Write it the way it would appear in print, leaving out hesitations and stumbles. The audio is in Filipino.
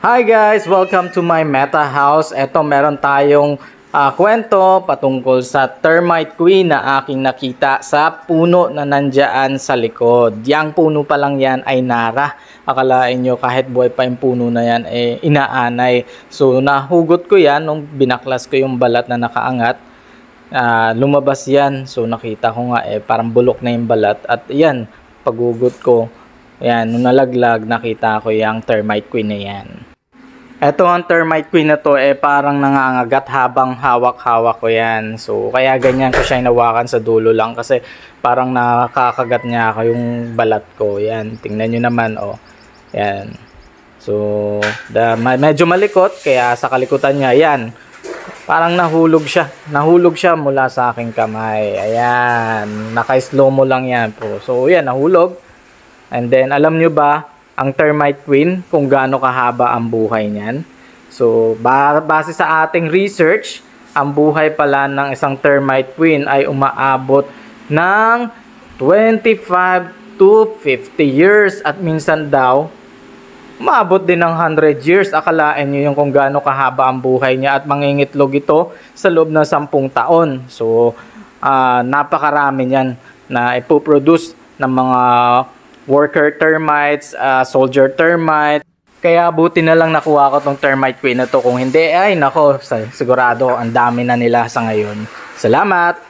Hi guys! Welcome to my Meta House. Ito meron tayong kwento patungkol sa termite queen na aking nakita sa puno na nandyan sa likod. Yang puno pa lang yan ay nara. Akalain nyo kahit buhay pa yung puno na yan inaanay. So nahugot ko yan nung binaklas ko yung balat na nakaangat. Lumabas yan. So nakita ko nga parang bulok na yung balat. At yan, paghugot ko. Yan, nung nalaglag nakita ko yung termite queen na yan. Ito ang termite queen na to parang nangangagat habang hawak-hawak ko yan. So kaya ganyan ko siya hinawakan sa dulo lang kasi parang nakakagat niya ako yung balat ko. Yan, tingnan nyo naman Yan. So medyo malikot kaya sa kalikutan niya yan. Parang nahulog siya. Nahulog siya mula sa aking kamay. Ayan, naka-slow mo lang yan po. So yan, nahulog. And then alam nyo ba ang termite queen kung gaano kahaba ang buhay niyan? So, base sa ating research, ang buhay pala ng isang termite queen ay umaabot ng 25 to 50 years at minsan daw umaabot din ng 100 years. Akalain nyo yung kung gaano kahaba ang buhay niya at mangingitlog ito sa loob ng 10 taon. So, napakarami niyan na ipoproduce ng mga worker termites, soldier termite. Kaya buti na lang nakuha ko tong termite queen na to. Kung hindi, ay nako, sigurado ang dami na nila sa ngayon. Salamat!